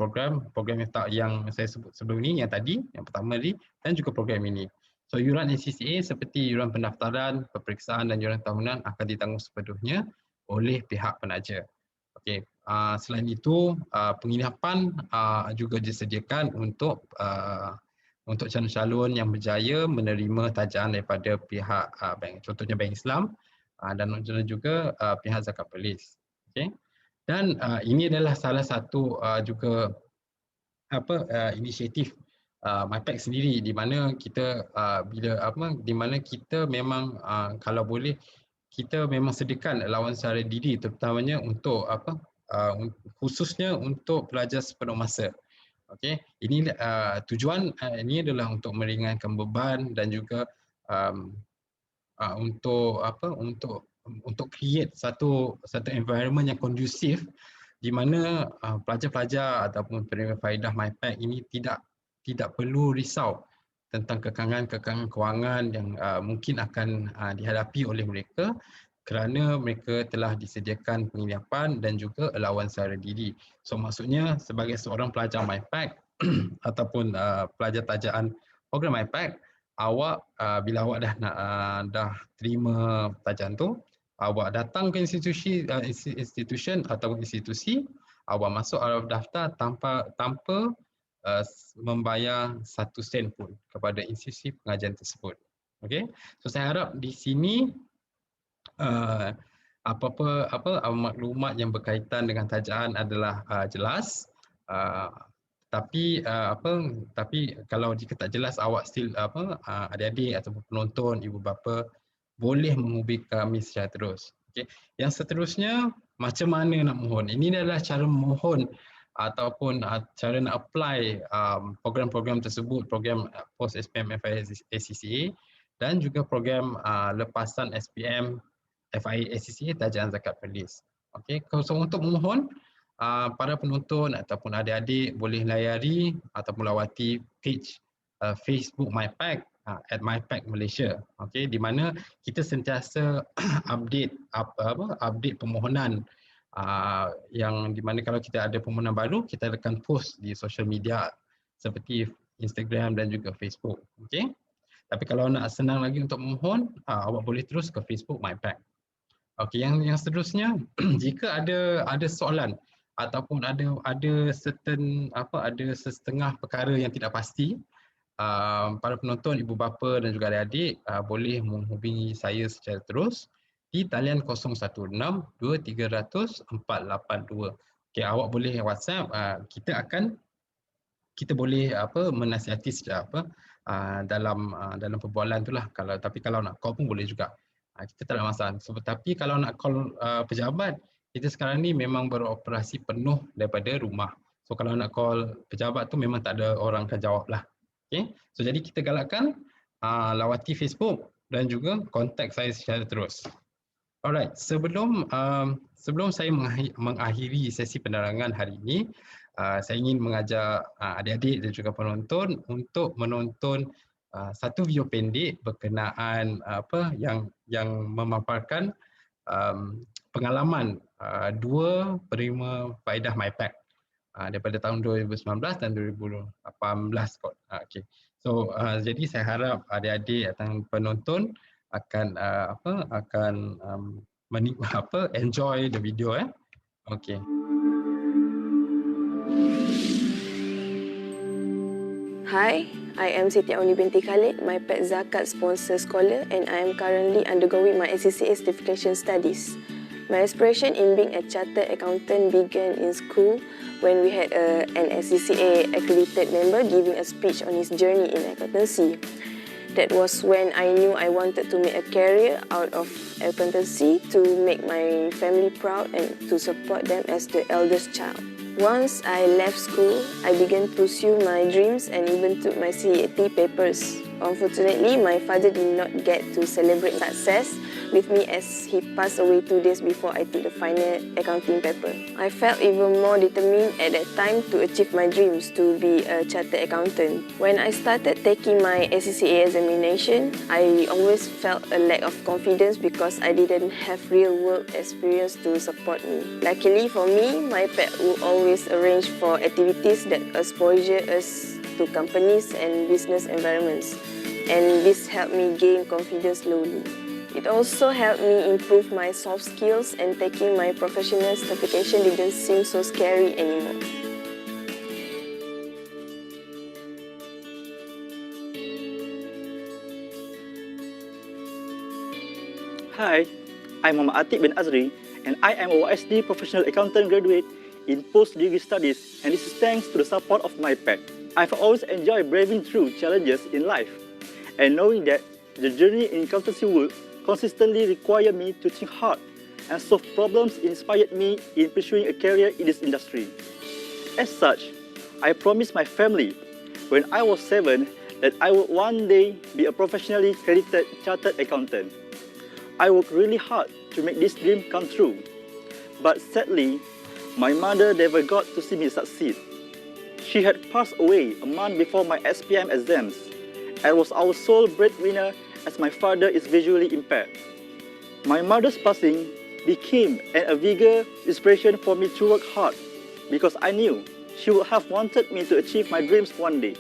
Speaker 1: program yang saya sebut sebelum ini, yang tadi, yang pertama tadi, dan juga program ini. So yuran SCCA seperti yuran pendaftaran, peperiksaan dan yuran tahunan akan ditanggung sepenuhnya oleh pihak penaja. Okey, selain itu penginapan juga disediakan untuk calon-calon yang berjaya menerima tajaan daripada pihak bank, contohnya Bank Islam dan juga pihak Zakat Polis. Okey. Dan ini adalah salah satu juga inisiatif MyPact sendiri, di mana kita di mana kita memang kalau boleh kita memang sediakan lawan secara diri, terutamanya untuk khususnya untuk pelajar sepenuh masa. Okey, ini tujuan ini adalah untuk meringankan beban dan juga untuk create satu environment yang kondusif di mana pelajar-pelajar ataupun penerima faedah MyPact ini tidak perlu risau tentang kekangan kewangan yang mungkin akan dihadapi oleh mereka kerana mereka telah disediakan penginapan dan juga allowance secara diri. So maksudnya sebagai seorang pelajar MyPact ataupun pelajar tajaan program MyPact, awak bila awak dah terima tajaan tu, awak datang ke institution atau institusi, awak masuk daftar tanpa membayar 1 sen pun kepada institusi pengajian tersebut. Okey, so saya harap di sini maklumat yang berkaitan dengan tajaan adalah jelas. Tapi kalau jika tak jelas, awak still adik-adik ataupun penonton, ibu bapa boleh menghubungi kami secara terus. Okey, yang seterusnya macam mana nak mohon? Ini adalah cara mohon ataupun cara nak apply program-program tersebut, program post SPM FIS SCCA dan juga program lepasan SPM FIS SCCA tajaan zakat polis. Okey, so untuk memohon para penonton ataupun adik-adik boleh layari ataupun lawati page Facebook MyPact @MyPact Malaysia. Okey, di mana kita sentiasa update permohonan yang di mana kalau kita ada permohonan baru, kita akan post di social media seperti Instagram dan juga Facebook. Okey. Tapi kalau nak senang lagi untuk memohon, awak boleh terus ke Facebook MyPact. Okey, yang seterusnya jika ada soalan ataupun ada setengah perkara yang tidak pasti, para penonton, ibu bapa dan juga adik-adik boleh menghubungi saya secara terus di talian 016 2300 482. Okey, awak boleh WhatsApp, kita boleh menasihati dalam perbualan itulah. Tapi kalau nak call pun boleh juga. Kita tak ada masalah. Tapi kalau nak call pejabat, kita sekarang ni memang beroperasi penuh daripada rumah. So kalau nak call pejabat tu memang tak ada orang akan jawab lah. Okay? So jadi kita galakkan lawati Facebook dan juga kontak saya secara terus. Alright, sebelum saya mengakhiri sesi penerangan hari ini, saya ingin mengajak adik-adik dan juga penonton untuk menonton satu video pendek berkenaan yang memaparkan pengalaman dua penerima faedah MyPact daripada tahun 2019 dan 2018 kot. Okay. So jadi saya harap adik-adik atau penonton akan enjoy the video Okay.
Speaker 2: Hi, I am Siti Auni binti Khalid, MyPact Zakat sponsor scholar, and I am currently undergoing my SCCA certification studies. My aspiration in being a chartered accountant began in school when we had an SCCA accredited member giving a speech on his journey in accountancy. That was when I knew I wanted to make a career out of accountancy to make my family proud and to support them as the eldest child. Once I left school, I began to pursue my dreams and even took my CAT papers. Unfortunately, my father did not get to celebrate success with me as he passed away 2 days before I took the final accounting paper. I felt even more determined at that time to achieve my dreams to be a chartered accountant. When I started taking my ACCA examination, I always felt a lack of confidence because I didn't have real world experience to support me. Luckily for me, my pet would always arrange for activities that exposure us to companies and business environments, and this helped me gain confidence slowly. It also helped me improve my soft skills, and taking my professional certification didn't seem so scary anymore.
Speaker 3: Hi, I'm Muhammad Atik bin Azri, and I am a YSD Professional Accountant graduate in Post-Degree Studies, and this is thanks to the support of my PAC. I've always enjoyed braving through challenges in life, and knowing that the journey in accountancy world consistently required me to think hard and solve problems inspired me in pursuing a career in this industry. As such, I promised my family when I was 7 that I would one day be a professionally credited chartered accountant. I worked really hard to make this dream come true. But sadly, my mother never got to see me succeed. She had passed away a month before my SPM exams and was our sole breadwinner as my father is visually impaired. My mother's passing became a bigger inspiration for me to work hard because I knew she would have wanted me to achieve my dreams one day.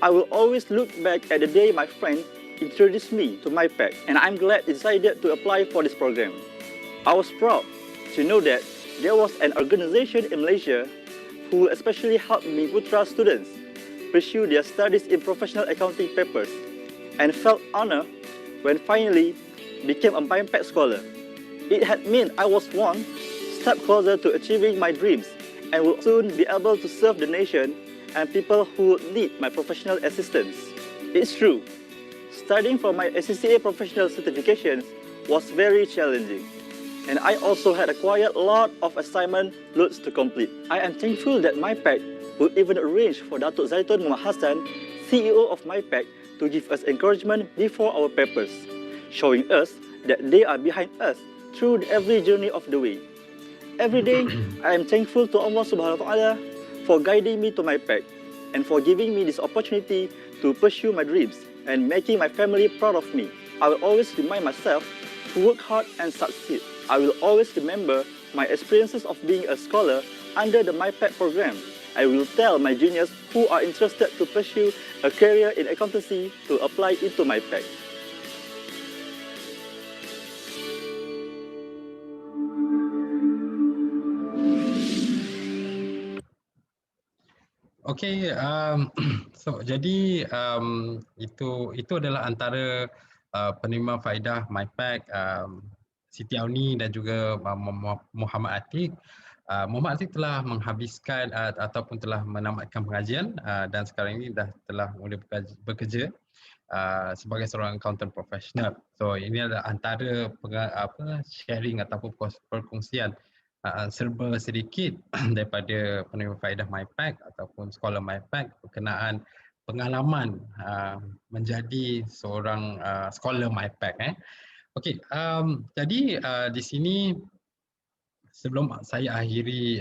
Speaker 3: I will always look back at the day my friend introduced me to my PAC, and I'm glad I decided to apply for this program. I was proud to know that there was an organization in Malaysia who especially helped me Putra students pursue their studies in professional accounting papers, and felt honored when finally became a MyPAC scholar. It had meant I was one step closer to achieving my dreams and would soon be able to serve the nation and people who would need my professional assistance. It's true, studying for my ACCA professional certifications was very challenging, and I also had acquired a lot of assignment loads to complete. I am thankful that MyPAC would even arrange for Datuk Zaitun Muhammad Hassan, CEO of MyPAC, to give us encouragement before our papers, showing us that they are behind us through every journey of the way. Every day, I am thankful to Allah Subhanahu wa Ta'ala for guiding me to MyPAC and for giving me this opportunity to pursue my dreams and making my family proud of me. I will always remind myself to work hard and succeed. I will always remember my experiences of being a scholar under the MyPAC program. I will tell my juniors who are interested to pursue a career in accountancy to apply into MyPAC.
Speaker 1: Okay, jadi itu adalah antara penerima faedah MyPAC, Siti Auni dan juga Muhammad Atik. Muhammad Atik telah menghabiskan ataupun telah menamatkan pengajian dan sekarang ini telah mula bekerja sebagai seorang accountant profesional. So ini adalah antara sharing ataupun perkongsian serba sedikit daripada penerima faedah MyPAC ataupun sekolah MyPAC berkenaan pengalaman menjadi seorang scholar MyPAC. Okey, jadi di sini sebelum saya akhiri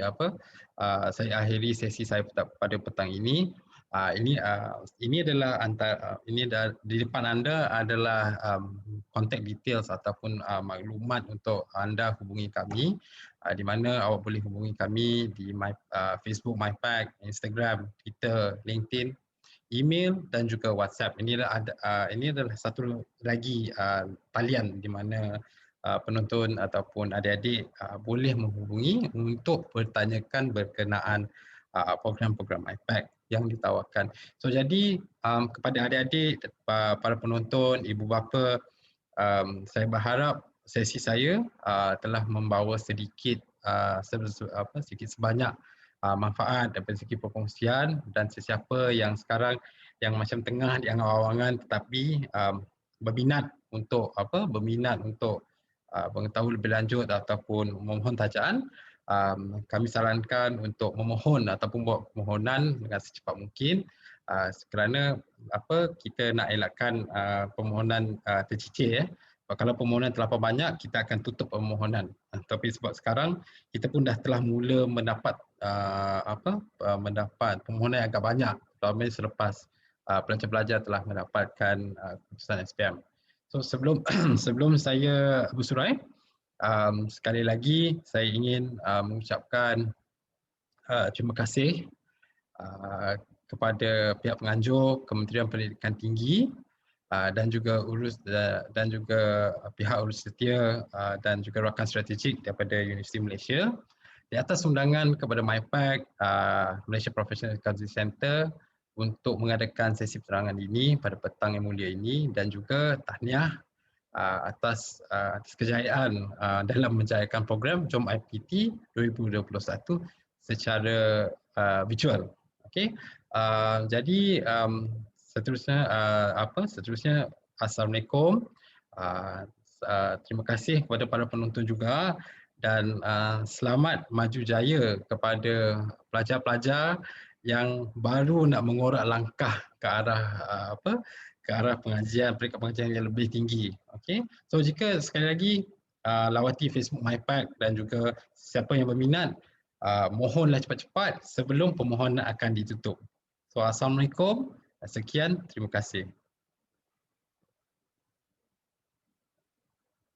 Speaker 1: sesi saya pada petang ini, ini adalah di depan anda adalah contact details ataupun maklumat untuk anda hubungi kami, di mana awak boleh hubungi kami di Facebook MyPAC, Instagram, Twitter, LinkedIn, email dan juga WhatsApp. Ini adalah satu lagi talian di mana penonton ataupun adik-adik boleh menghubungi untuk bertanyakan berkenaan program-program MyPAC yang ditawarkan. So jadi kepada adik-adik, para penonton, ibu bapa, saya berharap sesi saya telah membawa sedikit sebanyak manfaat daripada segi perkongsian, dan sesiapa yang sekarang yang macam tengah di angan-angan tetapi berminat untuk mengetahui lebih lanjut ataupun memohon tajaan, kami sarankan untuk memohon ataupun buat permohonan dengan secepat mungkin kerana kita nak elakkan permohonan tercicir. Kalau permohonan terlalu banyak, kita akan tutup permohonan. Tapi sebab sekarang kita pun telah mula mendapat mendapat permohonan yang agak banyak, terutama selepas pelajar-pelajar telah mendapatkan keputusan SPM. So sebelum saya bersurai, sekali lagi saya ingin mengucapkan terima kasih kepada pihak penganjur Kementerian Pendidikan Tinggi dan juga pihak urus setia dan juga rakan strategik daripada Universiti Malaysia di atas undangan kepada MyPac Malaysia Professional Accounting Centre untuk mengadakan sesi penerangan ini pada petang yang mulia ini, dan juga tahniah atas kejayaan dalam menjayakan program JOM IPT 2021 secara virtual. Okey. Jadi seterusnya Assalamualaikum. Terima kasih kepada para penonton juga, dan selamat maju jaya kepada pelajar-pelajar yang baru nak mengorak langkah ke arah peringkat pengajian yang lebih tinggi. Okey. So jika sekali lagi lawati Facebook MyPac dan juga siapa yang berminat, mohonlah cepat-cepat sebelum permohonan akan ditutup. So assalamualaikum. Sekian, terima kasih.